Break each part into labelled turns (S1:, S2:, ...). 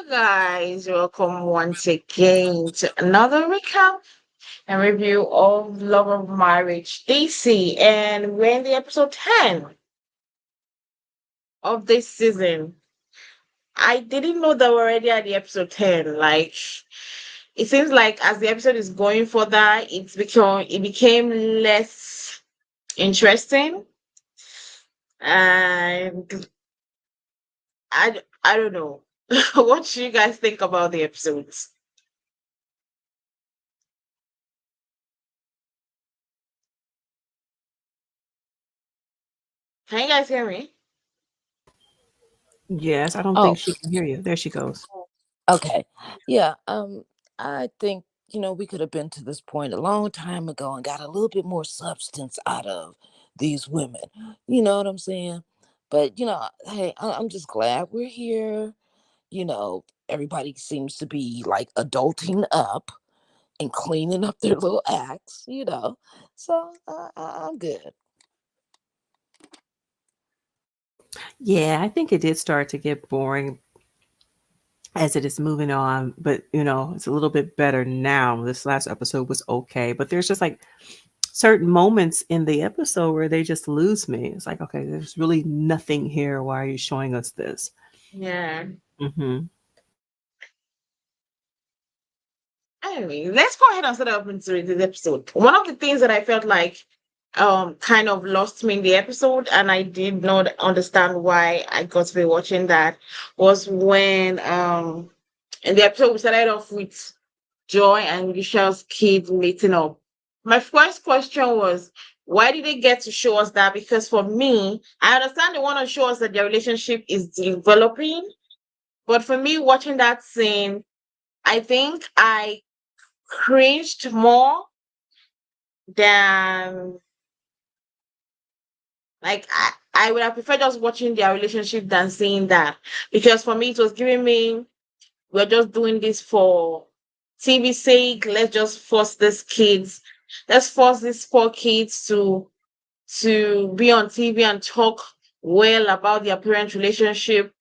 S1: guys, welcome once again to another recap and review of Love of Marriage DC. And we're in the episode 10 of this season. I didn't know that we're already at the episode 10. Like, it seems like as the episode is going further, it became less interesting. And I don't know. What do you guys think about the episodes? Can you guys hear me?
S2: Yes, I don't think
S3: Oh,
S2: she can hear you. There she goes.
S3: okay. Yeah, I think, we could have been to this point a long time ago and got a little bit more substance out of these women. You know what I'm saying? But, hey, I'm just glad we're here. Everybody seems to be like adulting up and cleaning up their little acts. So I'm good.
S2: Yeah, I think it did start to get boring as it is moving on, but it's a little bit better now. This last episode was okay, but there's just like certain moments in the episode where they just lose me. It's like, okay, there's really nothing here. Why are you showing us this?
S1: Yeah.
S2: Hmm.
S1: Anyway, let's go ahead and start up into this episode. One of the things that I felt like kind of lost me in the episode, and I did not understand why I got to be watching that, was when in the episode we started off with Joy and Yusha's kid meeting up. My first question was, why did they get to show us that? Because for me, I understand they want to show us that their relationship is developing, but for me, watching that scene, I think I cringed more than I would have preferred just watching their relationship than seeing that. Because for me, it was giving me, we're just doing this for TV sake. Let's force these poor kids to be on TV and talk well about their parent relationship.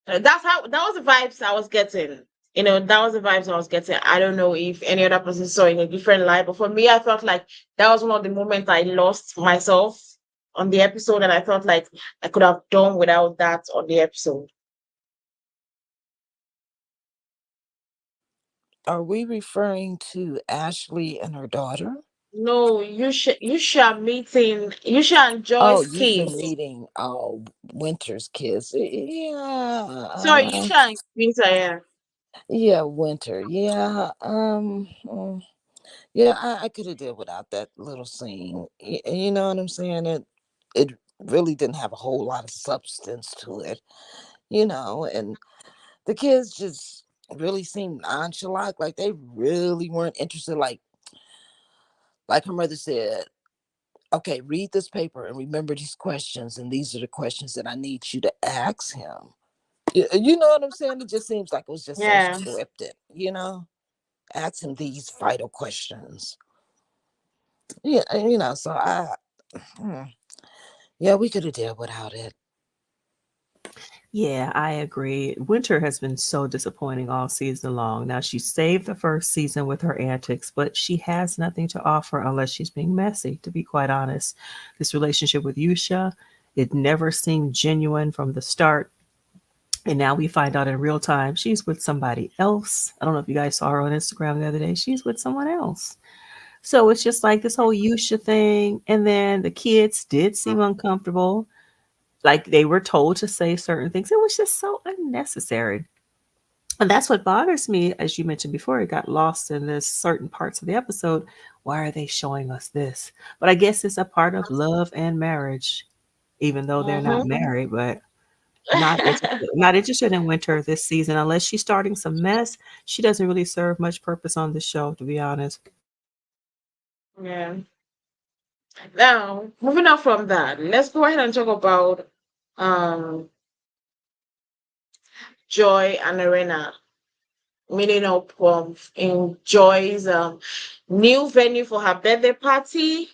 S1: That was the vibes I was getting. That was the vibes I was getting. I don't know if any other person saw in a different light, but for me, I felt like that was one of the moments I lost myself on the episode, and I felt like I could have done without that on the episode.
S3: Are we referring to Ashley and her daughter?
S1: No, you should meeting you should
S3: Oh,
S1: Joy's
S3: you should
S1: kids.
S3: meeting Winter's kids. Yeah,
S1: Sorry, you should Winter. Yeah,
S3: yeah, Winter. Yeah, yeah. I could have did without that little scene. You know what I'm saying? It really didn't have a whole lot of substance to it. And the kids just really seemed nonchalant, like they really weren't interested. Like her mother said, okay, read this paper and remember these questions, and these are the questions that I need you to ask him. You know what I'm saying? It just seems like it was just so
S1: yeah.
S3: scripted. Ask him these vital questions. Yeah, so hmm, yeah, we could have did without it.
S2: Yeah, I agree. Winter has been so disappointing all season long. Now, she saved the first season with her antics, but she has nothing to offer unless she's being messy, to be quite honest. This relationship with Yusha, it never seemed genuine from the start. And now we find out in real time she's with somebody else. I don't know if you guys saw her on Instagram the other day. She's with someone else. So it's just like this whole Yusha thing. And then the kids did seem uncomfortable, like they were told to say certain things. It was just so unnecessary. And that's what bothers me. As you mentioned before, it got lost in this certain parts of the episode. Why are they showing us this? But I guess it's a part of love and marriage, even though they're not
S1: Mm-hmm.
S2: married. But not interested in Winter this season unless she's starting some mess. She doesn't really serve much purpose on the show, to be honest.
S1: Yeah. Now, moving on from that, let's go ahead and talk about um Joy and Erana meeting up in Joy's new venue for her birthday party,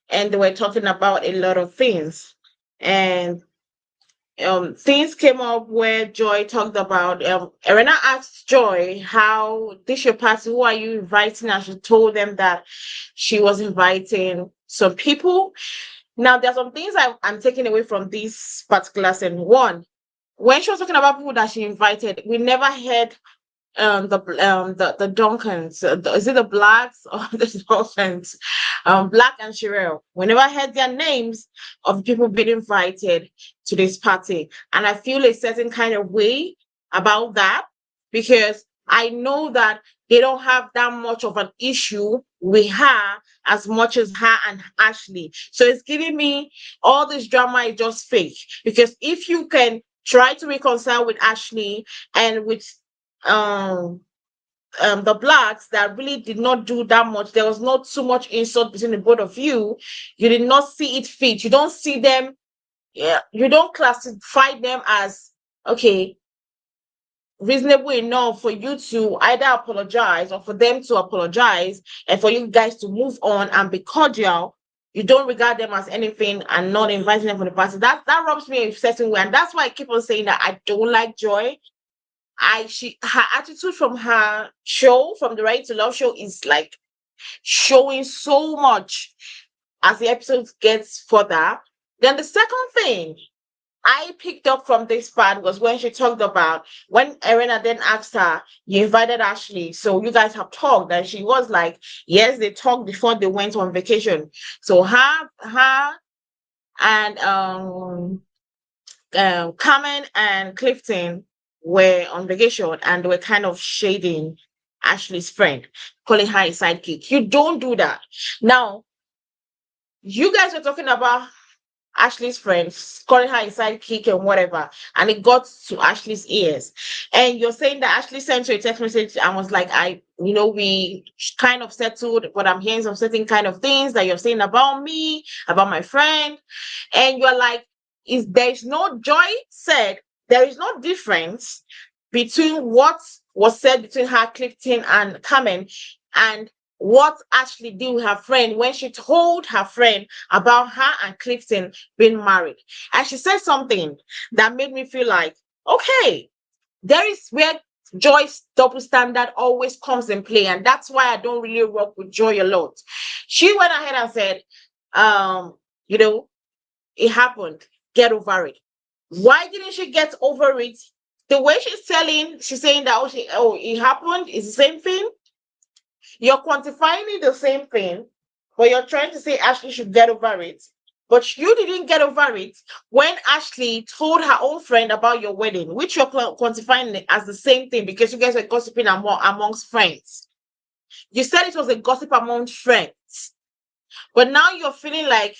S1: and they were talking about a lot of things. And things came up where Joy talked about Erana asked Joy, how this your party, who are you inviting? And she told them that she was inviting some people. Now there's some things I'm taking away from this particular scene. One, when she was talking about people that she invited, we never heard the Duncans. Is it the blacks or the Dolphins? Black and Sherelle. We never heard their names of people being invited to this party, and I feel a certain kind of way about that because I know that they don't have that much of an issue with her as much as her and Ashley. So it's giving me all this drama is just fake because if you can try to reconcile with Ashley and with um the blacks that really did not do that much. There was not too much insult between the both of you. You did not see it fit. You don't see them. Yeah, you don't classify them as okay, reasonable enough for you to either apologize or for them to apologize and for you guys to move on and be cordial. You don't regard them as anything and not inviting them for the party. That rubs me a certain way, and that's why I keep on saying that I don't like Joy. Her attitude from her show, from the Right to Love show, is like showing so much as the episode gets further. Then the second thing I picked up from this part was when she talked about when Erena then asked her, "You invited Ashley, so you guys have talked," and she was like, "Yes, they talked before they went on vacation." So her and Carmen and Clifton were on vacation and were kind of shading Ashley's friend, calling her a sidekick. You don't do that. Now, you guys were talking about Ashley's friends, calling her a sidekick and whatever, and it got to Ashley's ears. And you're saying that Ashley sent you a text message and was like, we kind of settled, but I'm hearing some certain kind of things that you're saying about me, about my friend. And you're like, there's no Joy said there is no difference between what was said between her, Clifton, and Carmen, and what Ashley did with her friend when she told her friend about her and Clifton being married. And she said something that made me feel like, okay, there is where Joy's double standard always comes in play. And that's why I don't really work with Joy a lot. She went ahead and said, um, you know, it happened. Get over it. Why didn't she get over it? The way she's saying that, it happened, is the same thing. You're quantifying it the same thing, but you're trying to say Ashley should get over it. But you didn't get over it when Ashley told her own friend about your wedding, which you're quantifying it as the same thing because you guys were gossiping amongst friends. You said it was a gossip among friends, but now you're feeling like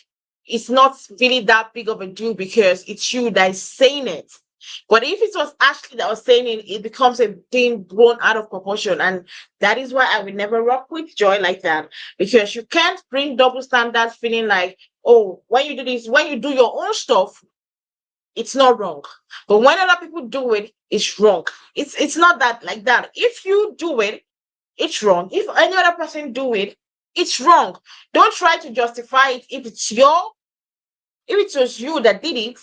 S1: it's not really that big of a deal because it's you that is saying it. But if it was Ashley that was saying it, it becomes a thing blown out of proportion. And that is why I will never rock with Joy like that. Because you can't bring double standards feeling like, oh, when you do this, when you do your own stuff, it's not wrong. But when other people do it, it's wrong. It's not that like that. If you do it, it's wrong. If any other person do it, it's wrong. Don't try to justify it if it was you that did it,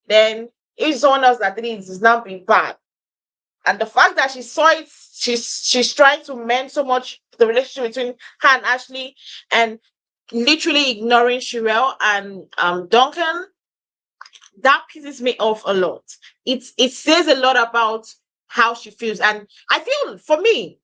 S1: then if someone else that did it is not being bad. And the fact that she saw it, she's trying to mend so much the relationship between her and Ashley and literally ignoring Sherelle and Duncan, that pisses me off a lot. It says a lot about how she feels. And I feel for me,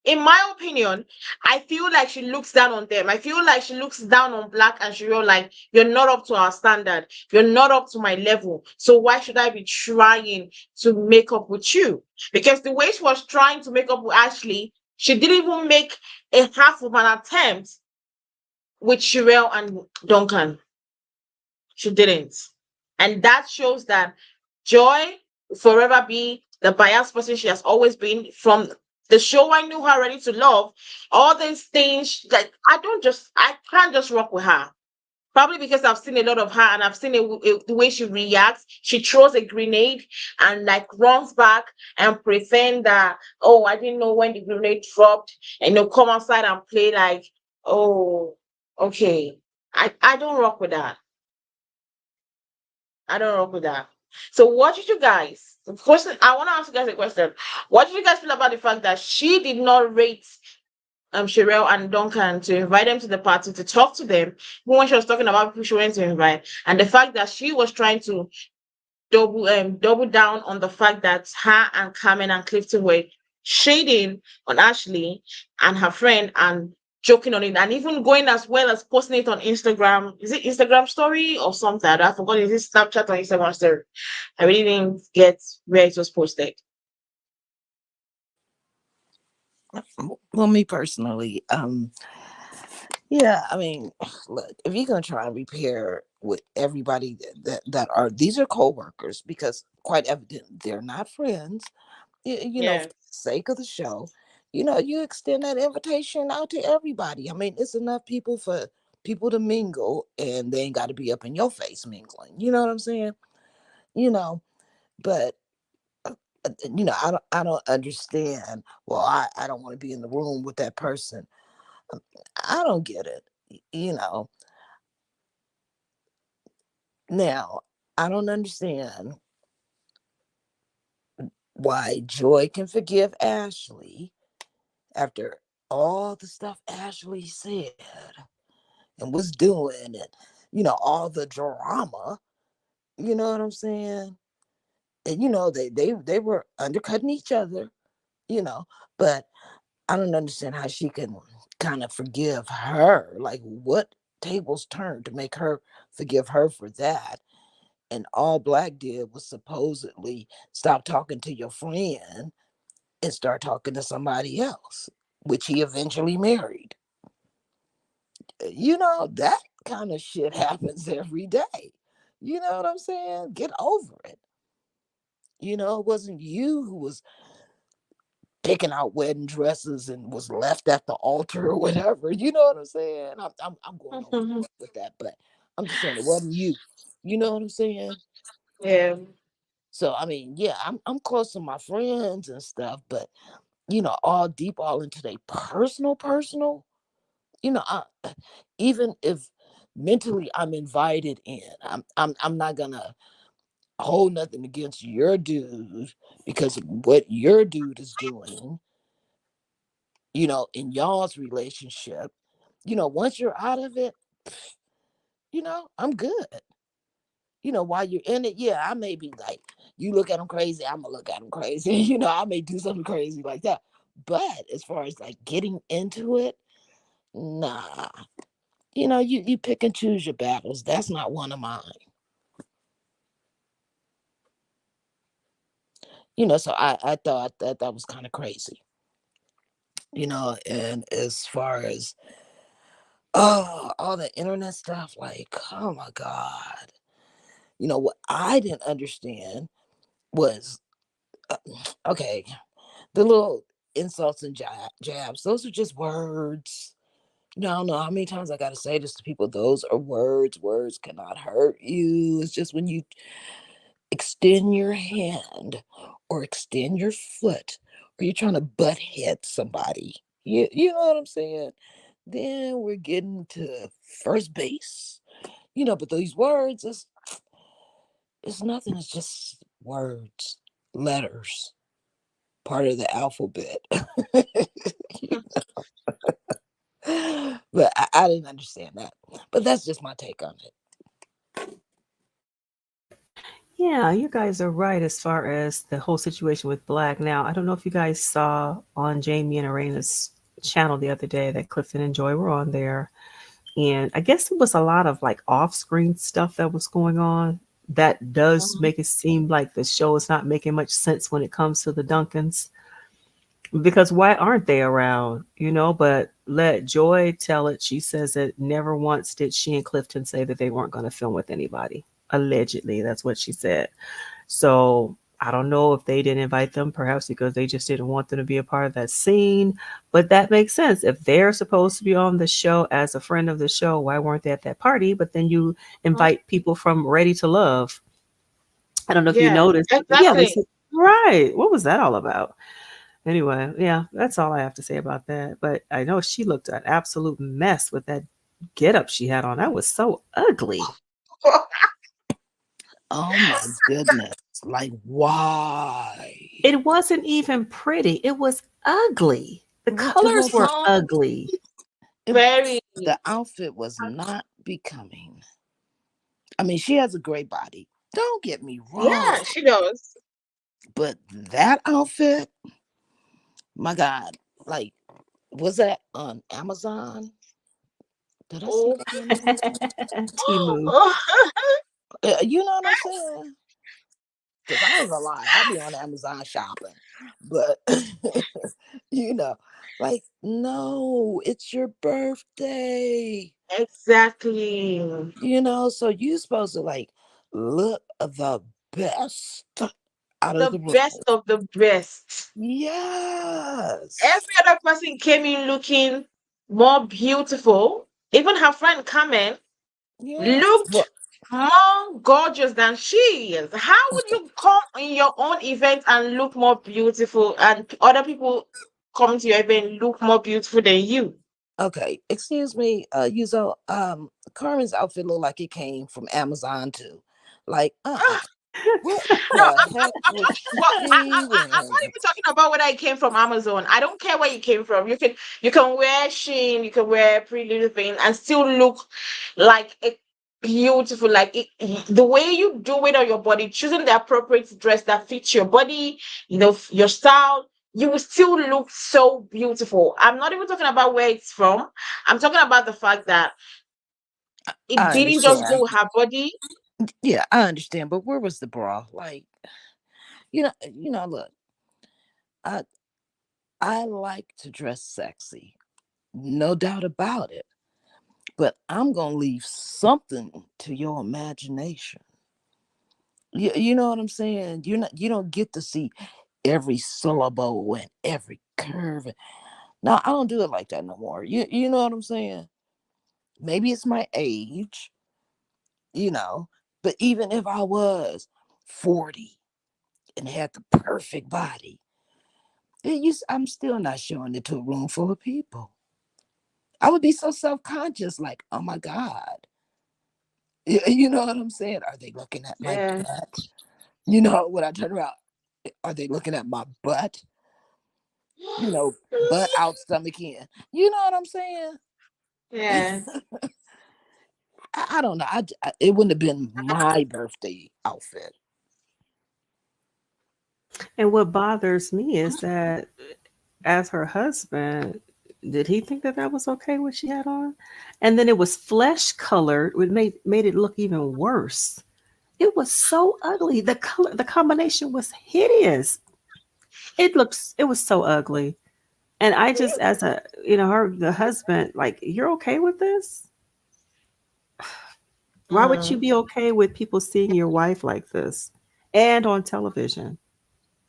S1: in my opinion, I feel like she looks down on them. I feel like she looks down on Black and Shiro, like, you're not up to our standard. You're not up to my level. So why should I be trying to make up with you? Because the way she was trying to make up with Ashley, she didn't even make a half of an attempt with Shirelle and Duncan. She didn't. And that shows that Joy will forever be the biased person she has always been from the show I knew her ready to love. All these things, like, I can't just rock with her. Probably because I've seen a lot of her and I've seen the way she reacts. She throws a grenade and like runs back and pretend that, oh, I didn't know when the grenade dropped, and come outside and play like, oh, okay. I don't rock with that. I don't rock with that. So what did you guys? The question I want to ask you guys a question. What did you guys feel about the fact that she did not rate Sherelle and Duncan to invite them to the party to talk to them, even when she was talking about people she went to invite, and the fact that she was trying to double down on the fact that her and Carmen and Clifton were shading on Ashley and her friend and joking on it, and even going as well as posting it on Instagram. Is it Instagram story or something? I forgot. Is it Snapchat or Instagram story? I really didn't get where it was posted.
S3: Well, me personally, yeah, I mean, look, if you're gonna try and repair with everybody that are these are co-workers, because quite evident they're not friends, for
S1: Yeah.
S3: the sake of the show, you extend that invitation out to everybody. I mean, it's enough people for people to mingle, and they ain't got to be up in your face mingling. You know what I'm saying? You know, but I don't understand. Well, I don't want to be in the room with that person. I don't get it. You know, now I don't understand why Joy can forgive Ashley after all the stuff Ashley said and was doing, and all the drama. You know what I'm saying? And they were undercutting each other. You know, but I don't understand how she can kind of forgive her. Like, what tables turned to make her forgive her for that? And all Black did was supposedly stop talking to your friend and start talking to somebody else, which he eventually married. That kind of shit happens every day. You know what I'm saying? Get over it. It wasn't you who was picking out wedding dresses and was left at the altar or whatever. You know what I'm saying? I'm going over with that, but I'm just saying it wasn't you. You know what I'm saying?
S1: Yeah.
S3: So I mean, yeah, I'm close to my friends and stuff, but all deep, all into their personal. I, even if mentally I'm invited in, I'm not gonna hold nothing against your dude because of what your dude is doing. In y'all's relationship, once you're out of it, I'm good. While you're in it, yeah, I may be like, you look at him crazy, I'm gonna look at him crazy. I may do something crazy like that. But as far as like getting into it, nah. You pick and choose your battles. That's not one of mine. So I thought that was kind of crazy. And as far as all the internet stuff, like, oh my God. What I didn't understand was okay, the little insults and jabs, those are just words. I don't know how many times I got to say this to people. Those are words. Words cannot hurt you. It's just when you extend your hand or extend your foot or you're trying to butt head somebody. You know what I'm saying? Then we're getting to first base. But these words, it's nothing. It's just words, letters, part of the alphabet. But I didn't understand that. But that's just my take on it.
S2: Yeah, you guys are right as far as the whole situation with Black. Now, I don't know if you guys saw on Jamie and Arena's channel the other day that Clifton and Joy were on there. And I guess it was a lot of like off screen stuff that was going on. That does
S1: Mhm.
S2: make it seem like the show is not making much sense when it comes to the Duncans. Because why aren't they around? But let Joy tell it. She says that never once did she and Clifton say that they weren't going to film with anybody. Allegedly, that's what she said. So I don't know if they didn't invite them, perhaps because they just didn't want them to be a part of that scene. But that makes sense. If they're supposed to be on the show as a friend of the show, why weren't they at that party? But then you invite people from Ready to Love. I don't know if you
S1: Yeah,
S2: noticed. Yeah, they
S1: exactly.
S2: said, right. What was that all about? Anyway, yeah, that's all I have to say about that. But I know she looked an absolute mess with that get up she had on. That was so ugly.
S3: Oh my goodness. Like, why?
S2: It wasn't even pretty. It was ugly. The
S3: Well, it
S2: colors
S3: was
S2: were
S1: Oh,
S2: ugly.
S3: it,
S1: very.
S3: the outfit was not becoming. I mean, she has a great body. Don't get me
S1: Yeah,
S3: wrong.
S1: she does.
S3: But that outfit, my God, like, was that on Amazon? Did I see
S1: Oh,
S3: that on Amazon?
S2: Timu.
S3: You know what I'm saying? Because I ain't gonna lie, I be on Amazon shopping. But, you know, like, no, it's your birthday.
S1: exactly.
S3: So you supposed to like look the best out of
S1: The
S3: the room.
S1: best of the best.
S3: Yes.
S1: Every other person came in looking more beautiful. Even her friend Carmen
S3: Yes.
S1: looked
S3: Well,
S1: more gorgeous than she is. How would you come in your own event and look more beautiful, and other people come to your event look more beautiful than you?
S3: okay. Excuse me, Yuzo. Carmen's outfit looked like it came from Amazon too. Like, what
S1: No,
S3: the heck was
S1: well,
S3: she
S1: I'm not
S3: wearing?
S1: even talking about whether it came from Amazon. I don't care where you came from. You can wear Shein, you can wear Pretty Little Thing, and still look like a beautiful. Like the way you do it on your body, choosing the appropriate dress that fits your body, your style. You will still look so beautiful. I'm not even talking about where it's from. I'm talking about the fact that it
S3: I
S1: didn't just go
S3: understand.
S1: with her body.
S3: Yeah, I understand. But where was the bra? Like, look, I I like to dress sexy, no doubt about it. But I'm gonna leave something to your imagination. You know what I'm saying? You don't get to see every syllable and every curve. No, I don't do it like that no more. You know what I'm saying? Maybe it's my age, you know, but even if I was 40 and had the perfect body, I'm still not showing it to a room full of people. I would be so self-conscious, like, oh my God. You know what I'm saying? Are they looking at my
S1: Yeah.
S3: butt? When I turn around, are they looking at my butt? Butt out, stomach in. You know what I'm saying?
S1: Yeah.
S3: I don't know. It wouldn't have been my birthday outfit.
S2: And what bothers me is that as her husband, did he think that that was okay what she had on? And then it was flesh colored, which made it look even worse. It was so ugly. The color, the combination was hideous. It was so ugly. And I just, as a, the husband, like, you're okay with this? Why would you
S1: Mm.
S2: be okay with people seeing your wife like this and on television?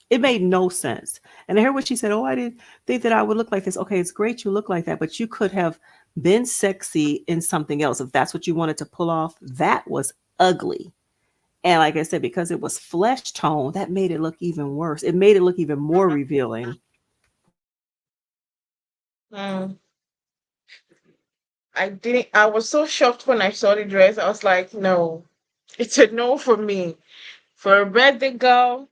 S2: It made no sense. And I heard what she said. Oh, I didn't think that I would look like this. Okay, it's great you look like that, but you could have been sexy in something else if that's what you wanted to pull off. That was ugly. And like I said, because it was flesh tone, that made it look even worse. It made it look even more revealing.
S1: Mm. I was so shocked when I saw the dress. I was like, no, it's a no for me. For a birthday girl,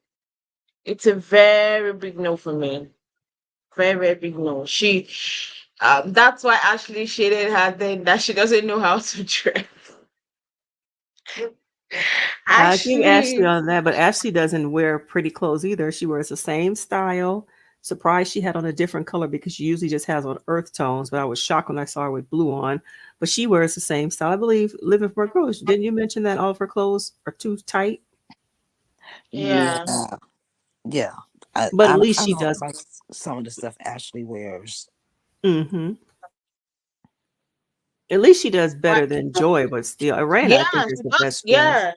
S1: it's a very big no for me. Very, very big no. That's why Ashley shaded her then that she doesn't know how to dress.
S2: I give Ashley
S1: Ashley,
S2: on that, but Ashley doesn't wear pretty clothes either. She wears the same style. Surprised she had on a different color because she usually just has on earth tones. But I was shocked when I saw her with blue on. But she wears the same style. I believe Living for a Girl. Didn't you mention that all of her clothes are too tight?
S3: Yeah,
S1: yeah.
S3: yeah. I,
S2: But at
S3: I,
S2: least
S3: I
S2: she
S3: don't
S2: does.
S3: like some of the stuff Ashley wears.
S2: Hmm. At least she does
S1: But
S2: better than Joy. But still, Erana, I think
S1: yeah,
S2: is
S1: she
S2: the
S1: does.
S2: best dress.
S1: Yeah,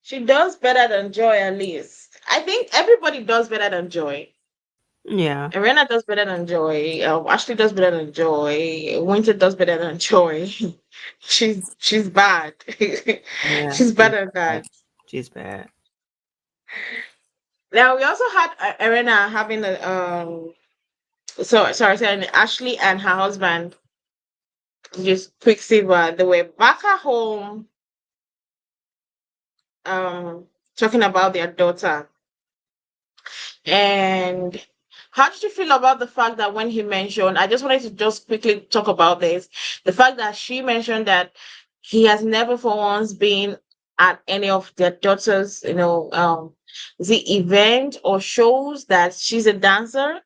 S1: she does better than Joy at least. I think everybody does better than Joy.
S2: Yeah,
S1: Erana does better than Joy. Ashley does better than Joy. Winter does better than Joy. She's bad.
S2: yeah,
S1: She's
S2: she's
S1: better than
S2: bad.
S1: that.
S2: She's bad.
S1: Now we also had Erana having a sorry, Ashley and her husband just Quicksilver. They were back at home um talking about their daughter. And how did you feel about the fact that when he mentioned, I just wanted to just quickly talk about this, the fact that she mentioned that he has never for once been at any of their daughters, the event or shows, that she's a dancer,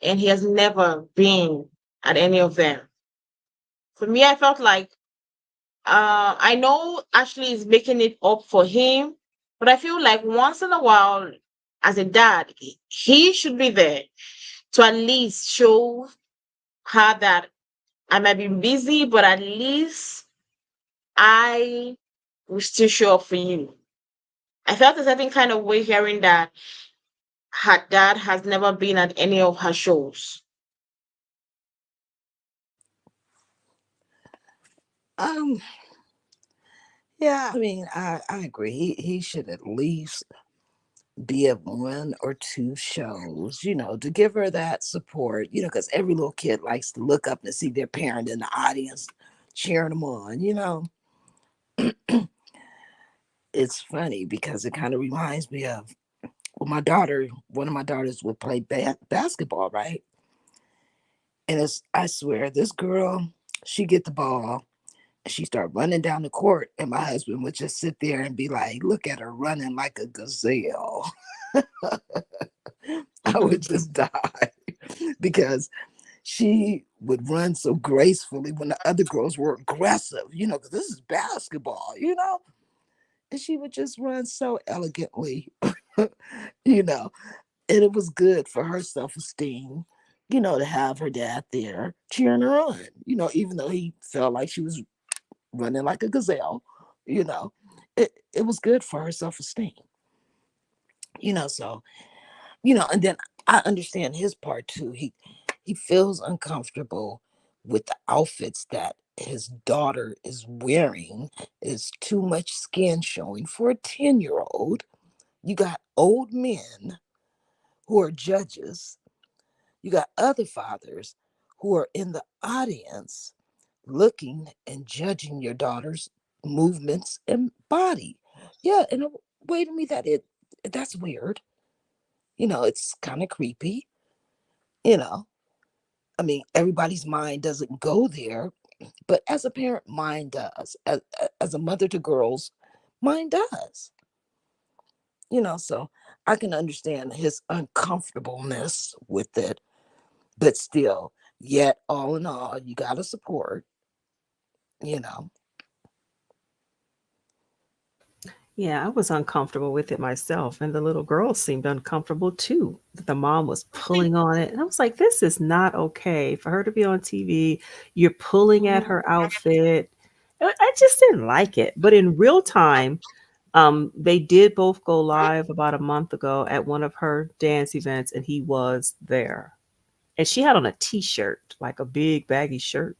S1: and he has never been at any of them. For me, I felt like, I know Ashley is making it up for him, but I feel like once in a while, as a dad, he should be there to at least show her that I might be busy, but at least I will still show up for you. I felt a certain kind of way hearing that her dad has never been at any of her shows.
S3: Um, yeah, I mean, I agree. He should at least be at one or two shows, to give her that support, because every little kid likes to look up and see their parent in the audience cheering them on. It's funny because it kind of reminds me of, well, one of my daughters would play basketball, right? And I swear, this girl, she get the ball and she start running down the court, and my husband would just sit there and be like, "Look at her running like a gazelle." I would just die because she would run so gracefully when the other girls were aggressive, because this is basketball. And she would just run so elegantly, you know, and it was good for her self esteem, to have her dad there cheering her on, even though he felt like she was running like a gazelle, you know, it was good for her self esteem, so, and then I understand his part too. He feels uncomfortable with the outfits that his daughter is wearing. Is too much skin showing for a 10-year-old. You got old men who are judges. You got other fathers who are in the audience looking and judging your daughter's movements and body. Yeah, in a way to me that's weird. It's kind of creepy, you know. I mean, everybody's mind doesn't go there, but as a parent, mine does. As a mother to girls, mine does. So I can understand his uncomfortableness with it, but still, yet all in all, you gotta support, you know.
S2: Yeah, I was uncomfortable with it myself, and the little girl seemed uncomfortable too. The mom was pulling on it, and I was like, "This is not okay for her to be on TV. You're pulling at her outfit." I just didn't like it. But in real time, they did both go live about a month ago at one of her dance events, and he was there, and she had on a T-shirt, like a big baggy shirt.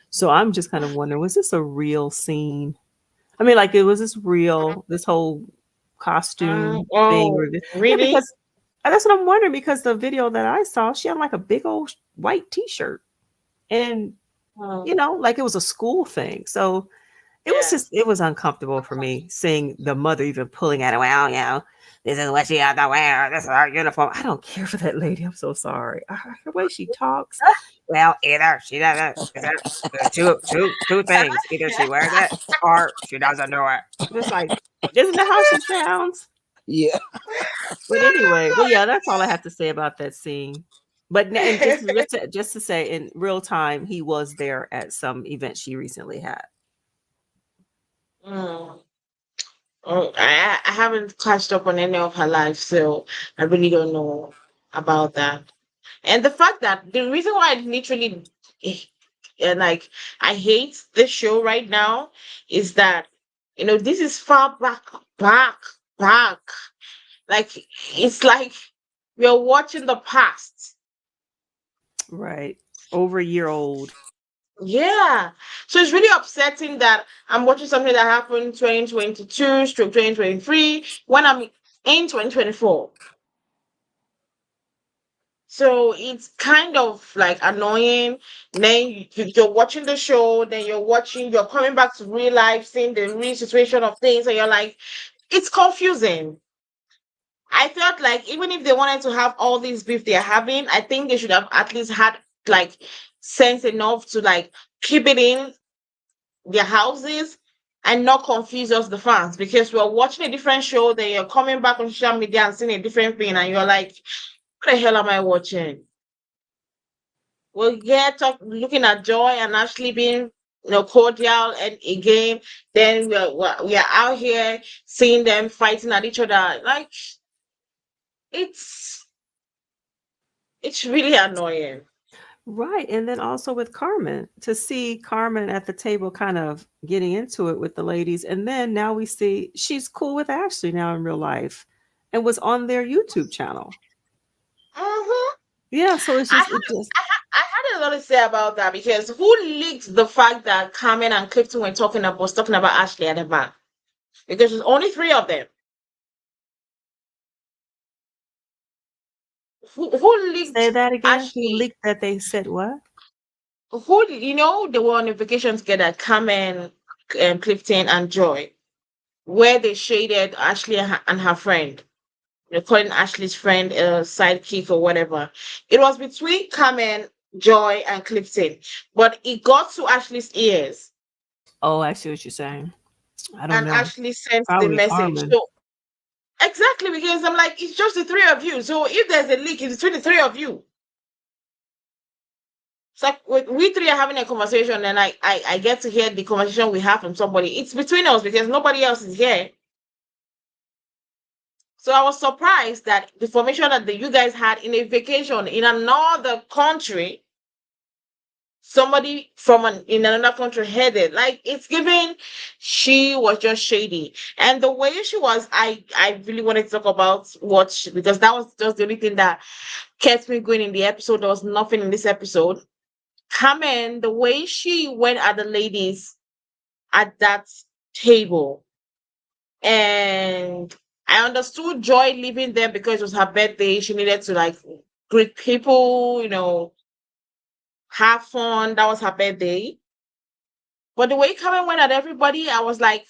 S2: So I'm just kind of wondering, was this a real scene? I mean, like, it was this real, this whole costume thing.
S1: Oh,
S2: Yeah,
S1: really?
S2: because that's what I'm wondering. Because the video that I saw, she had like a big old white T-shirt, and
S1: Oh,
S2: like it was a school thing. So
S1: yeah.
S2: it was uncomfortable for me seeing the mother even pulling at it. Well, this is what she had to wear. This is our uniform. I don't care for that lady. I'm so sorry. The way she talks. Well, either she doesn't. There's two things. Either she wears it or she doesn't do it. Just like, isn't that how she sounds?
S3: Yeah.
S2: But anyway, but yeah, that's all I have to say about that scene. But and just to say, in real time, he was there at some event she recently had.
S1: Mm. Oh, I haven't catched up on any of her life, so I really don't know about that. And the fact that the reason why I literally, eh, like, I hate this show right now is that, this is far back. Like, it's like we're watching the past.
S2: Right. Over a year old.
S1: Yeah. So it's really upsetting that I'm watching something that happened 2022 stroke 2023 when I'm in 2024. So it's kind of like annoying. Then you're watching the show, then you're coming back to real life, seeing the real situation of things, and you're like, It's confusing. I felt like even if they wanted to have all these beef they're having, I think they should have at least had like sense enough to like keep it in their houses and not confuse us the fans, because we're watching a different show, then you're coming back on social media and seeing a different thing, and you're like, what the hell am I watching? Well, yeah, looking at Joy and Ashley being, cordial, and again, then we are out here seeing them fighting at each other. Like, it's it's really annoying.
S2: Right. And then also with Carmen, to see Carmen at the table kind of getting into it with the ladies. And then now we see she's cool with Ashley now in real life and was on their YouTube channel.
S1: Hmm.
S2: Yeah. So it's
S1: I
S2: just,
S1: had
S2: it just,
S1: I had a lot to say about that, because who leaked the fact that Carmen and Clifton was talking about Ashley at the back? Because there's only three of them. Who
S2: say
S1: leaked
S2: that again. Who
S1: Ashley?
S2: leaked that they said what?
S1: They were on a vacation together, Carmen, Clifton, and Joy, where they shaded Ashley and her friend. They're calling Ashley's friend a sidekick or whatever. It was between Carmen, Joy, and Clifton, but it got to Ashley's ears,
S2: Oh, I see what you're saying. I don't
S1: and
S2: know.
S1: Ashley sent the
S2: Probably
S1: message.
S2: Carmen.
S1: So exactly, because I'm like, it's just the three of you. So if there's a leak, it's between the three of you. It's like we three are having a conversation, and I get to hear the conversation we have from somebody. It's between us because nobody else is here. So I was surprised that the formation that you guys had in a vacation in another country, somebody from in another country headed. Like, it's given she was just shady. And the way she was, I really wanted to talk about because that was just the only thing that kept me going in the episode. There was nothing in this episode. Carmen, the way she went at the ladies at that table, and I understood Joy leaving them because it was her birthday. She needed to like greet people, have fun. That was her birthday. But the way Carmen went at everybody, I was like,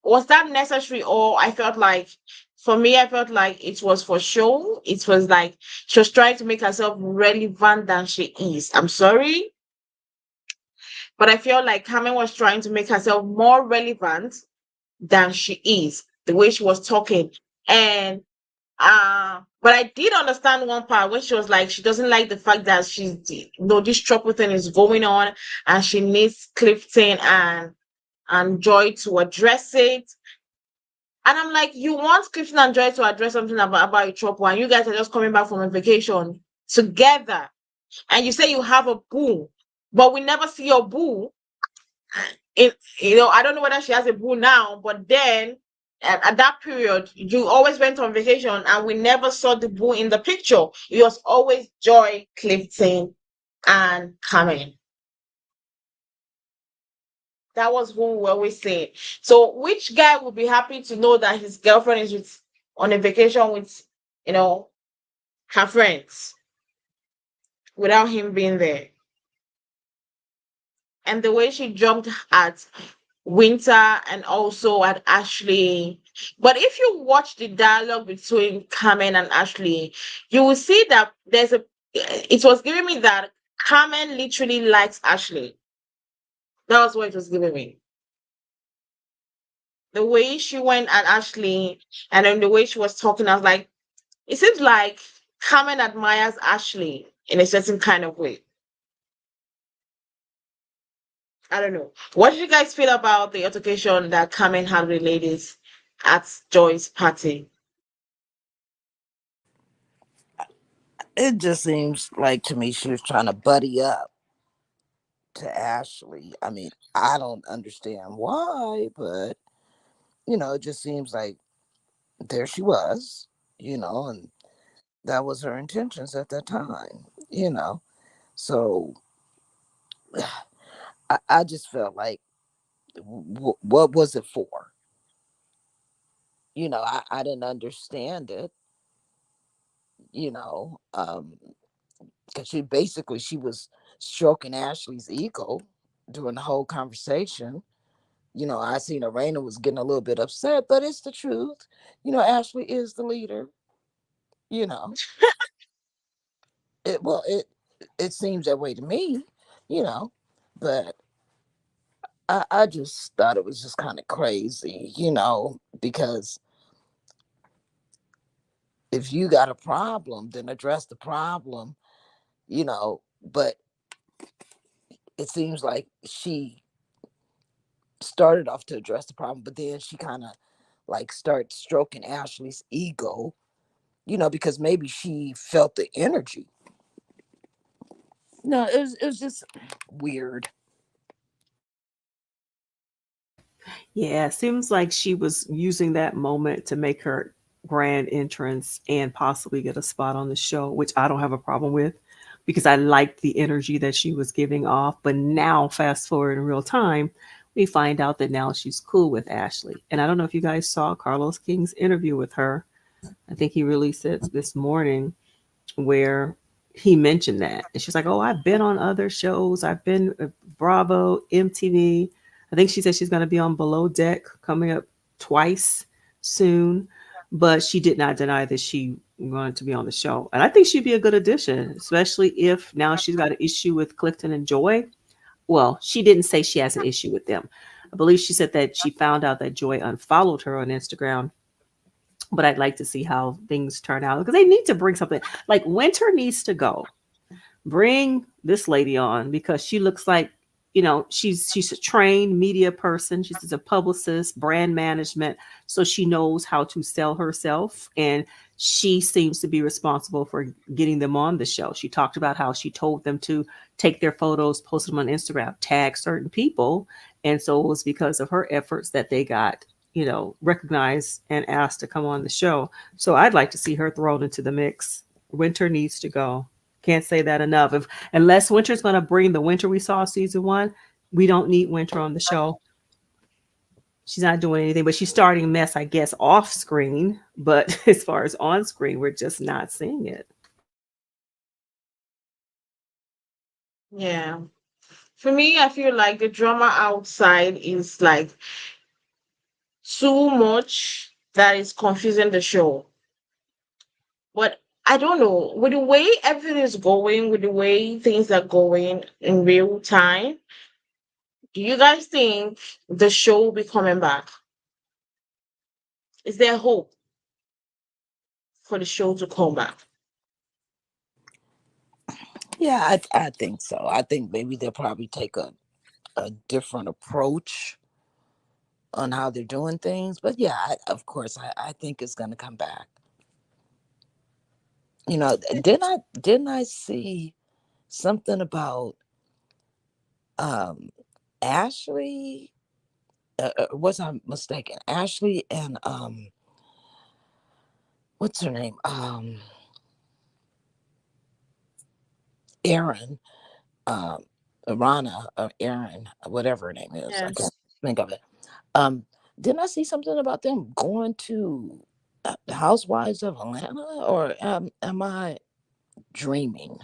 S1: was that necessary? Or I felt like, for me, I felt like it was for show. It was like she was trying to make herself relevant than she is. I'm sorry, but I feel like Carmen was trying to make herself more relevant than she is. The way she was talking, and but I did understand one part when she was like, she doesn't like the fact that this trouble thing is going on, and she needs Clifton and Joy to address it. And I'm like, you want Clifton and Joy to address something about your trouble, and you guys are just coming back from a vacation together, and you say you have a boo, but we never see your boo. It, I don't know whether she has a boo now, but then at that period, you always went on vacation, and we never saw the boo in the picture. It was always Joy, Clifton, and Carmen. That was who we were always saying. So, which guy would be happy to know that his girlfriend is on a vacation with, you know, her friends without him being there? And the way she jumped at Winter and also at Ashley. But if you watch the dialogue between Carmen and Ashley, you will see that it was giving me that Carmen literally likes Ashley. That was what it was giving me. The way she went at Ashley, and then the way she was talking, I was like, it seems like Carmen admires Ashley in a certain kind of way. I don't know. What did you guys feel about the altercation that Carmen had with ladies at Joy's party?
S3: It just seems like to me she was trying to buddy up to Ashley. I mean, I don't understand why, but it just seems like there she was, and that was her intentions at that time. So I just felt like, what was it for? I didn't understand it, you know, because she was stroking Ashley's ego during the whole conversation. I seen Erana was getting a little bit upset, but it's the truth. Ashley is the leader. You know, it seems that way to me. You know, but I just thought it was just kind of crazy. Because if you got a problem, then address the problem. But it seems like she started off to address the problem, but then she kind of like started stroking Ashley's ego, because maybe she felt the energy. No, it was just weird.
S2: Yeah, seems like she was using that moment to make her grand entrance and possibly get a spot on the show, which I don't have a problem with because I liked the energy that she was giving off. But now, fast forward in real time, we find out that now she's cool with Ashley. And I don't know if you guys saw Carlos King's interview with her. I think he released it this morning where he mentioned that. And she's like, "Oh, I've been on other shows. I've been Bravo, MTV. I think she said she's going to be on Below Deck coming up twice soon." But she did not deny that she wanted to be on the show. And I think she'd be a good addition, especially if now she's got an issue with Clifton and Joy. Well, she didn't say she has an issue with them. I believe she said that she found out that Joy unfollowed her on Instagram, but I'd like to see how things turn out because they need to bring something like Winter needs to go. Bring this lady on because she looks like she's a trained media person. She's a publicist, brand management, so she knows how to sell herself, and she seems to be responsible for getting them on the show. She talked about how she told them to take their photos, post them on Instagram, tag certain people, and so it was because of her efforts that they got recognized and asked to come on the show. So I'd like to see her thrown into the mix. Winter needs to go. Can't say that enough. If unless Winter's going to bring the Winter we saw season 1, we don't need Winter on the show. She's not doing anything, but she's starting mess, I guess, off screen. But as far as on screen, we're just not seeing it.
S1: Yeah. For me, I feel like the drama outside is like too much that is confusing the show. But I don't know, with the way everything is going, with the way things are going in real time, do you guys think the show will be coming back? Is there hope for the show to come back?
S3: Yeah, I think so. I think maybe they'll probably take a different approach on how they're doing things. But yeah, of course, I think it's going to come back. Didn't I see something about um Ashley? Was I mistaken? Ashley and what's her name? Aaron, um, Erana or Aaron, whatever her name is. I can't
S1: Yes.
S3: think of it. Um, didn't I see something about them going to the Housewives of Atlanta, or am I dreaming?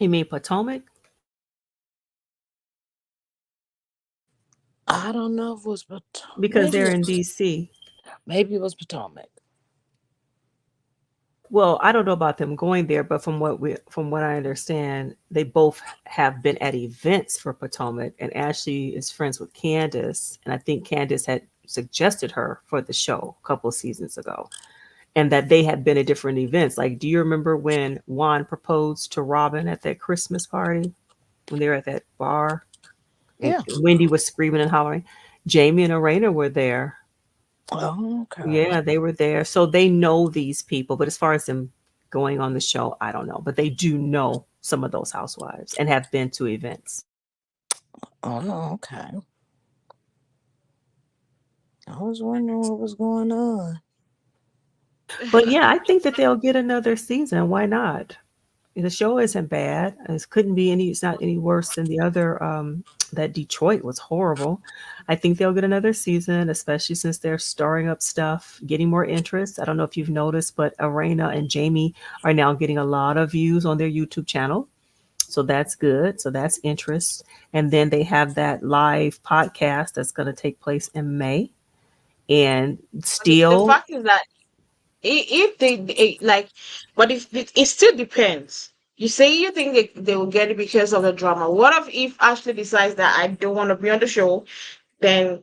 S2: You mean Potomac?
S3: I don't know if it was
S2: Because
S3: maybe
S2: they're in DC.
S3: maybe it was Potomac.
S2: Well, I don't know about them going there, but from what I understand, they both have been at events for Potomac, and Ashley is friends with Candace, and I think Candace had suggested her for the show a couple of seasons ago, and that they had been at different events. Like, do you remember when Juan proposed to Robin at that Christmas party when they were at that bar, and
S3: Yeah.
S2: Wendy was screaming and hollering? Jamie and Arena were there.
S3: Oh, okay.
S2: Yeah, they were there. So they know these people. But as far as them going on the show, I don't know. But they do know some of those housewives and have been to events.
S3: Oh, okay. I was wondering what was going on.
S2: But yeah, I think that they'll get another season. Why not? The show isn't bad. It couldn't be any. It's not any worse than the other. That Detroit was horrible. I think they'll get another season, especially since they're stirring up stuff, getting more interest. I don't know if you've noticed, but Arena and Jamie are now getting a lot of views on their YouTube channel. So that's good. So that's interest. And then they have that live podcast that's going to take place in May. And
S1: But the
S2: still,
S1: fact is that if like, but if it still depends. You say you think they will get it because of the drama. What if Ashley decides that I don't want to be on the show? Then,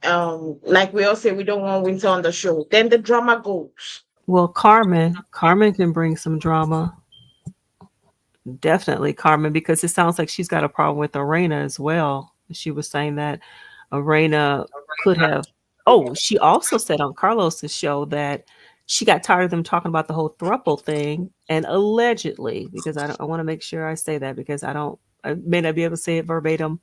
S1: like we all say, we don't want Winter on the show. Then the drama goes.
S2: well, Carmen can bring some drama. Definitely Carmen, because it sounds like she's got a problem with Arena as well. She was saying that Arena could have. Oh, she also said on Carlos's show that she got tired of them talking about the whole thruple thing, and allegedly, because I want to make sure I say that because I may not be able to say it verbatim,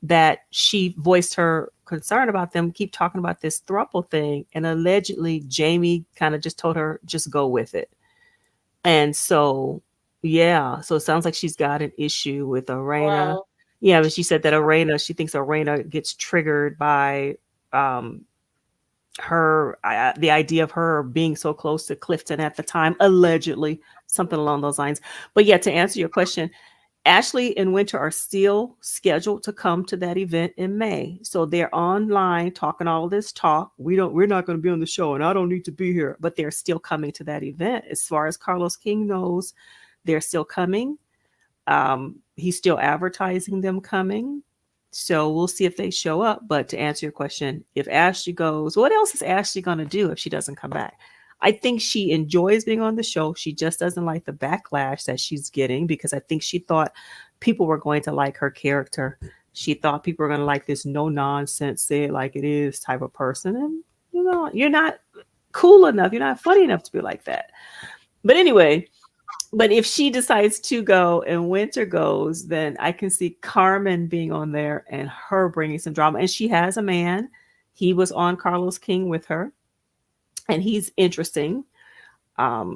S2: that she voiced her concern about them keep talking about this thruple thing, and allegedly Jamie kind of just told her just go with it. And so, yeah, so it sounds like she's got an issue with Arena.
S1: Well,
S2: Yeah, but she said that Arena, she thinks Arena gets triggered by um, the idea of her being so close to Clifton at the time, allegedly, something along those lines. But yeah, to answer your question, Ashley and Winter are still scheduled to come to that event in May. So they're online talking all this talk. We're not going to be on the show and I don't need to be here, but they're still coming to that event. As far as Carlos King knows, they're still coming. He's still advertising them coming. So we'll see if they show up. But to answer your question, if Ashley goes, what else is Ashley going to do if she doesn't come back? I think she enjoys being on the show. She just doesn't like the backlash that she's getting because I think she thought people were going to like her character. She thought people were going to like this no nonsense, say it like it is type of person. And, you're not cool enough. You're not funny enough to be like that. But anyway, but if she decides to go and Winter goes, then I can see Carmen being on there and her bringing some drama. And she has a man. He was on Carlos King with her, and he's interesting.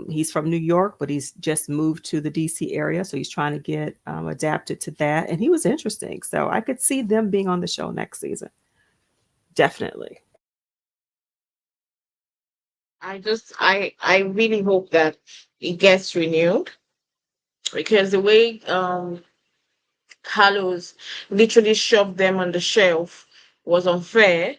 S2: He's from New York, but he's just moved to the DC area, so he's trying to get adapted to that. And he was interesting, so I could see them being on the show next season. Definitely.
S1: I really hope that it gets renewed because the way Carlos literally shoved them on the shelf was unfair.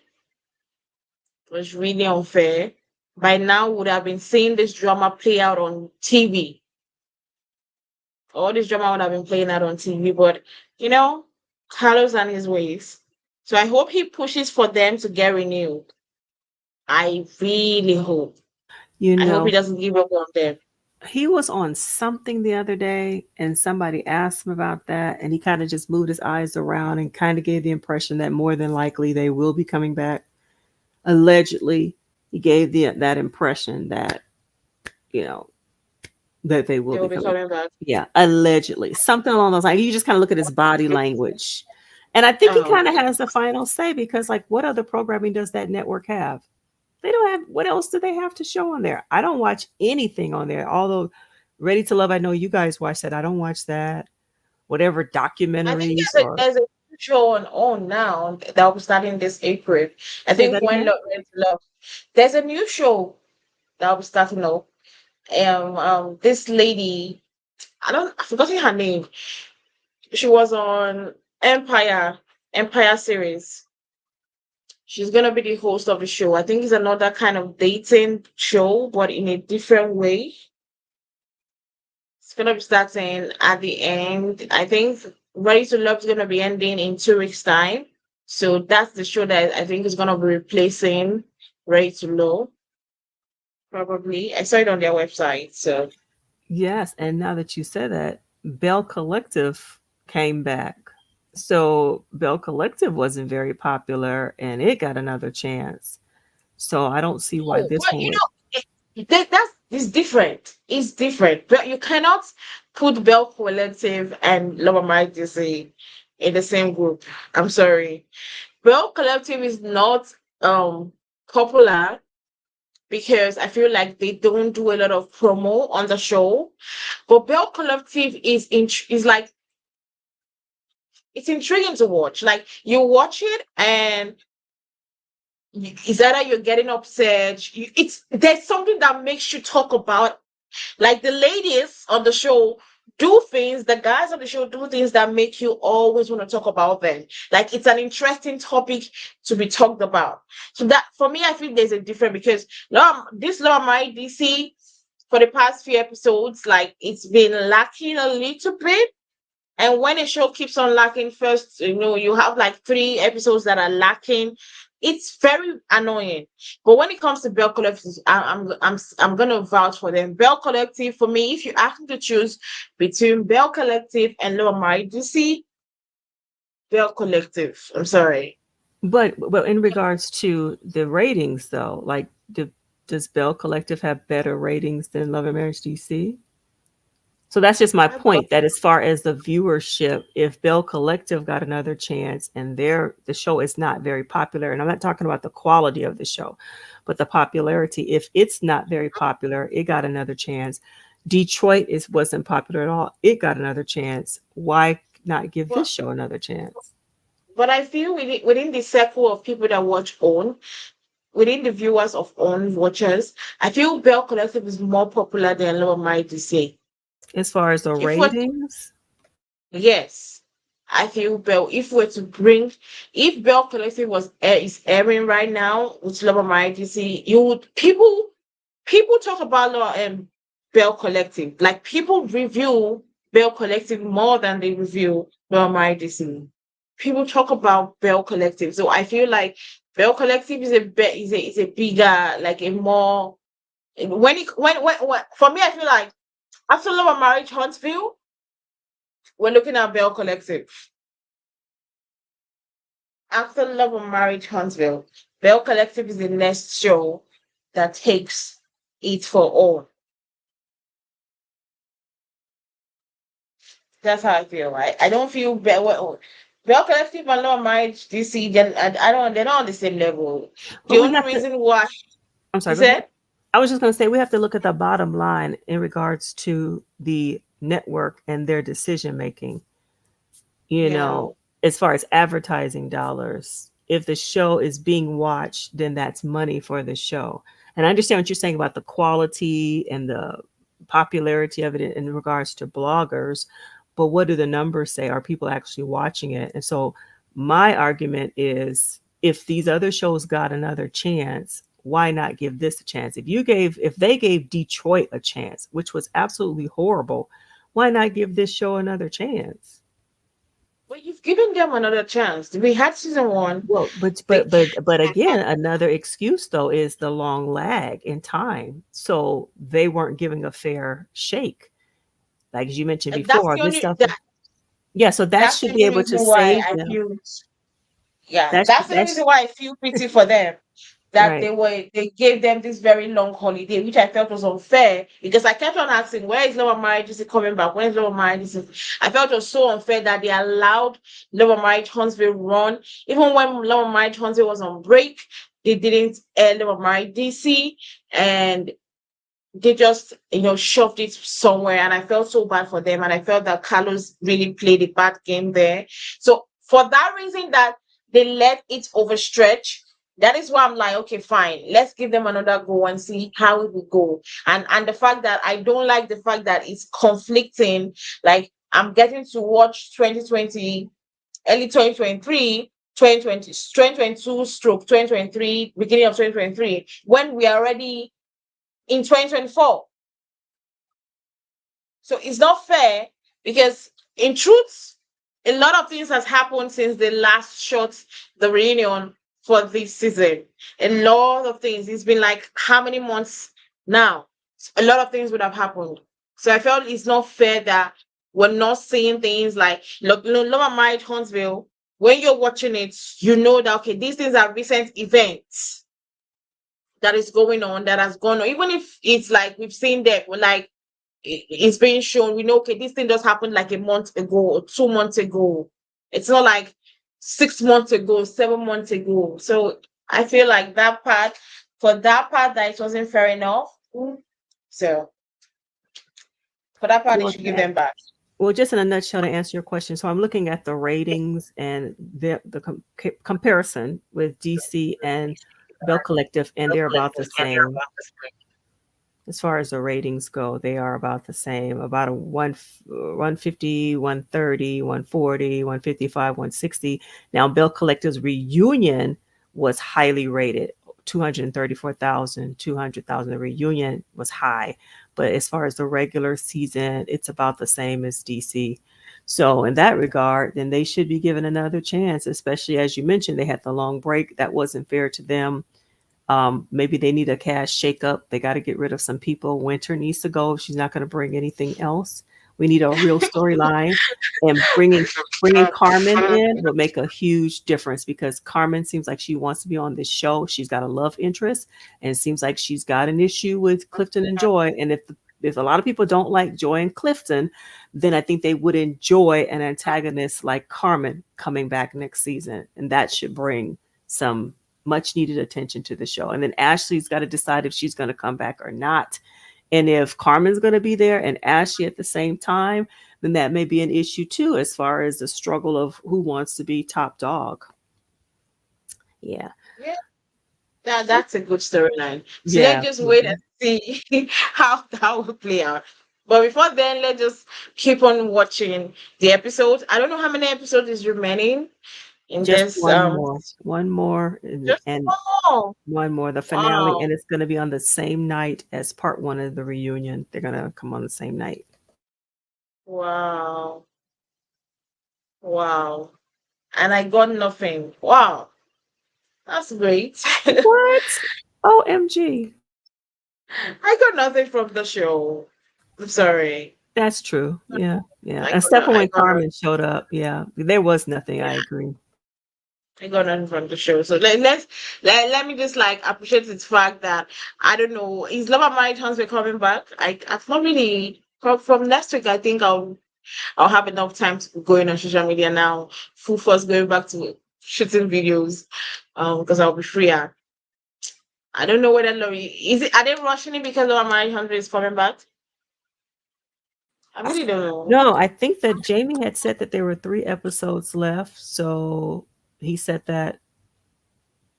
S1: Was really unfair. By now, would have been seeing this drama play out on TV. All this drama would have been playing out on TV, but you know, Carlos and his ways. So I hope he pushes for them to get renewed. I really hope.
S2: You
S1: I hope he
S2: know,
S1: doesn't give up on them.
S2: he was on something the other day, and somebody asked him about that, and he kind of just moved his eyes around and kind of gave the impression that more than likely they will be coming back. Allegedly, he gave that impression that you know that they will
S1: They
S2: be
S1: will be
S2: coming.
S1: coming back.
S2: Yeah, allegedly, something along those lines. You just kind of look at his body language, and I think he
S1: Um,
S2: kind of has the final say because, like, what other programming does that network have? They don't have. What else do they have to show on there? I don't watch anything on there. Although, Ready to Love, I know you guys watch that. I don't watch that. Whatever
S1: I think
S2: documentaries or
S1: there's a new show on now that will be starting this April. I
S2: say
S1: think
S2: that again.
S1: When to Love. There's a new show that will be starting up. This lady, I've forgotten her name. She was on Empire series. She's gonna be the host of the show. I think it's another kind of dating show, but in a different way. It's gonna be starting at the end. I think Ready to Love is gonna be ending in 2 weeks' time. So that's the show that I think is gonna be replacing Ready to Love. Probably. I saw it on their website. So
S2: Yes, and now that you said that, Bell Collective came back. So Bell Collective wasn't very popular, and it got another chance. So I don't see why
S1: oh,
S2: this
S1: but
S2: one would.
S1: that's it's different. It's different. But you cannot put Bell Collective and LAMDC in the same group. I'm sorry. Bell Collective is not popular because I feel like they don't do a lot of promo on the show. But Bell Collective is like it's intriguing to watch. Like you watch it and it's either you're getting upset. It's there's something that makes you talk about. Like the ladies on the show do things, the guys on the show do things that make you always want to talk about them. Like it's an interesting topic to be talked about. So that for me, I feel there's a difference because this Law My DC for the past few episodes, like it's been lacking a little bit. And when a show keeps on lacking, first, you have like 3 episodes that are lacking. It's very annoying. But when it comes to Bell Collective, I'm gonna vouch for them. Bell Collective, for me, if you ask me to choose between Bell Collective and Lower My DC, Bell Collective. I'm sorry.
S2: But in regards to the ratings, though, like, does Bell Collective have better ratings than Love and Marriage DC? So that's just my point. That as far as the viewership, if Bell Collective got another chance and the show is not very popular, and I'm not talking about the quality of the show, but the popularity. If it's not very popular, it got another chance. Detroit wasn't popular at all. It got another chance. Why not give this show another chance?
S1: But I feel within the circle of people that watch OWN, within the viewers of OWN watchers, I feel Bell Collective is more popular than Lower My DC.
S2: As far as the
S1: If we're
S2: ratings,
S1: Yes, I feel Bell. If Bell Collective is airing right now with Love My DC, you would people talk about Bell Collective. Like people review Bell Collective more than they review Love My DC. People talk about Bell Collective, so I feel like Bell Collective is a bigger, like a more when for me, I feel like after Love Marriage Huntsville, we're looking at Bell Collective. After Love and Marriage Huntsville, Bell Collective is the next show that takes it for all. That's how I feel. Right? I don't feel Bell Collective and Love and Marriage DC. Then I don't. They're not on the same level. The
S2: but we
S1: only
S2: have to.
S1: reason why
S2: I'm
S1: you
S2: sorry. Go ahead.
S1: said,
S2: I was just going to say we have to look at the bottom line in regards to the network and their decision making. You
S1: yeah,
S2: know, as far as advertising dollars, if the show is being watched, then that's money for the show. And I understand what you're saying about the quality and the popularity of it in regards to bloggers, but what do the numbers say? Are people actually watching it? And so my argument is if these other shows got another chance, why not give this a chance? If they gave Detroit a chance, which was absolutely horrible, why not give this show another chance?
S1: but you've given them another chance. We had season one.
S2: Well,
S1: They,
S2: but again, another excuse though is the long lag in time. So they weren't giving a fair shake. Like as you mentioned
S1: that's
S2: before,
S1: the
S2: this
S1: only
S2: stuff. Yeah, so that
S1: that's
S2: should
S1: the
S2: be
S1: only
S2: able to
S1: reason why
S2: save
S1: I
S2: them.
S1: feel. Yeah, that's the only
S2: That's
S1: reason why I feel pity for them. That
S2: right.
S1: they gave them this very long holiday, which I felt was unfair because I kept on asking, where is Lower Marriage is coming back? When is Lower Marriage? I felt it was so unfair that they allowed Lower Marriage Huntsville run. Even when Lower Marriage Huntsville was on break, they didn't air Lower Marriage DC and they just shoved it somewhere, and I felt so bad for them, and I felt that Carlos really played a bad game there. So for that reason that they let it overstretch, that is why I'm like, okay, fine, let's give them another go and see how it will go. And the fact that I don't like the fact that it's conflicting, like I'm getting to watch 2020, early 2023, 2022 stroke 2023, beginning of 2023, when we are already in 2024. So it's not fair because in truth, a lot of things has happened since they last shot the reunion for this season. A lot of things. It's been like how many months now? A lot of things would have happened. So I felt it's not fair that we're not seeing things like look, Lower Marriage Huntsville. When you're watching it, you know that okay, these things are recent events that is going on that has gone on. Even if it's like we've seen that, like it's being shown, we know, okay, this thing just happened like a month ago or 2 months ago. It's not like 6 months ago, 7 months ago. So I feel like for that part, that it wasn't fair enough. So for that part, they
S2: Well,
S1: should give them back.
S2: well, just in a nutshell to answer your question, so I'm looking at the ratings and comparison with DC and Bell Collective, and they're about the same. As far as the ratings go, they are about the same, about a 150, 130, 140, 155, 160. Now, Bill Collector's Reunion was highly rated, 234,000, 200,000. The reunion was high. But as far as the regular season, it's about the same as DC. So, in that regard, then they should be given another chance, especially as you mentioned, they had the long break. That wasn't fair to them. Maybe they need a cash shakeup. They got to get rid of some people. Winter needs to go. She's not going to bring anything else. We need a real storyline, and bringing Carmen in would make a huge difference because Carmen seems like she wants to be on this show. She's got a love interest, and it seems like she's got an issue with Clifton and Joy. And if a lot of people don't like Joy and Clifton, then I think they would enjoy an antagonist like Carmen coming back next season, and that should bring some much needed attention to the show. And then Ashley's got to decide if she's going to come back or not. And if Carmen's going to be there and Ashley at the same time, then that may be an issue too, as far as the struggle of who wants to be top dog. Yeah.
S1: Yeah, that's a good storyline. So
S2: Yeah.
S1: let's just wait and see how that will play out. But before then, let's just keep on watching the episodes. I don't know how many episodes is remaining in
S2: Just
S1: this.
S2: one more, and,
S1: Just more.
S2: one more, the finale,
S1: Wow,
S2: and it's going to be on the same night as part one of the reunion. They're going to come on the same night.
S1: wow, wow. And I got nothing. Wow, that's great.
S2: What? OMG.
S1: I got nothing from the show. I'm sorry.
S2: That's true. Yeah, yeah.
S1: I got
S2: Except for
S1: I
S2: when
S1: got
S2: Carmen showed up. Yeah, there was nothing. I
S1: yeah,
S2: agree.
S1: I got nothing from the show. So let me just like appreciate the fact that I don't know. Is Love and Married Husband coming back? I've not really from next week. I think I'll have enough time to go in on social media now. Full force going back to shooting videos. Because I'll be freer. I don't know whether Lori is it. Are they rushing it because Love and Married Husband is coming back? I really don't know.
S2: No, I think that Jamie had said that there were 3 episodes left. So he said that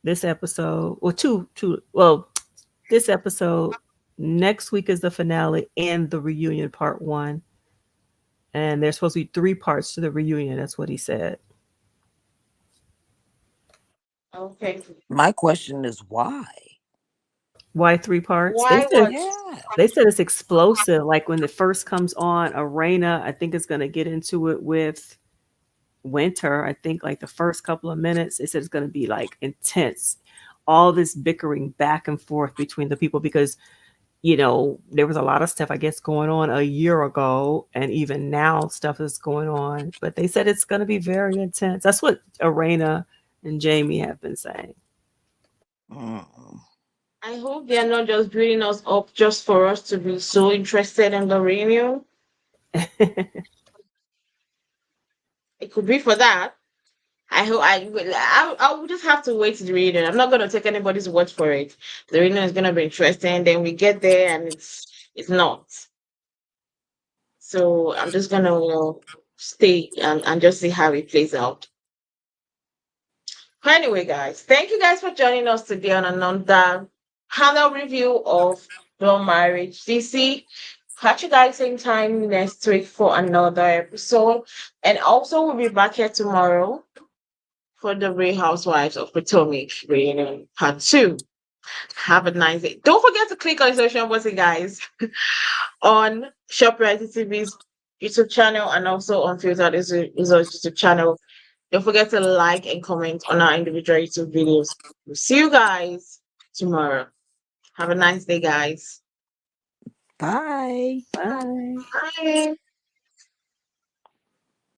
S2: this episode, well, well, this episode, next week is the finale and the reunion part one. And there's supposed to be 3 parts to the reunion. That's what he said.
S1: Okay.
S3: My question is why?
S2: Why 3 parts?
S1: Why was
S3: Yeah.
S2: They said it's explosive. Like when it first comes on, Erana, I think is going to get into it with Winter. I think like the first couple of minutes, they said it's going to be like intense. All this bickering back and forth between the people because there was a lot of stuff I guess going on a year ago, and even now stuff is going on. But they said it's going to be very intense. That's what Arena and Jamie have been saying.
S3: Mm.
S1: I hope they are not just building us up just for us to be so interested in the reunion. It could be for that. I hope I will just have to wait to the reunion. I'm not gonna take anybody's word for it. The reunion is gonna be interesting. Then we get there and it's not. So I'm just gonna stay and just see how it plays out. But anyway, guys, thank you guys for joining us today on another panel review of The Marriage DC. Catch you guys same time next week for another episode. And also we'll be back here tomorrow for the Real Housewives of Potomac reunion part 2. Have a nice day. Don't forget to click on the social button, guys, on ShopRite TV's YouTube channel and also on Filtered Results YouTube channel. Don't forget to like and comment on our individual YouTube videos. We'll see you guys tomorrow. Have a nice day, guys.
S3: Bye.
S2: Bye.
S1: Bye.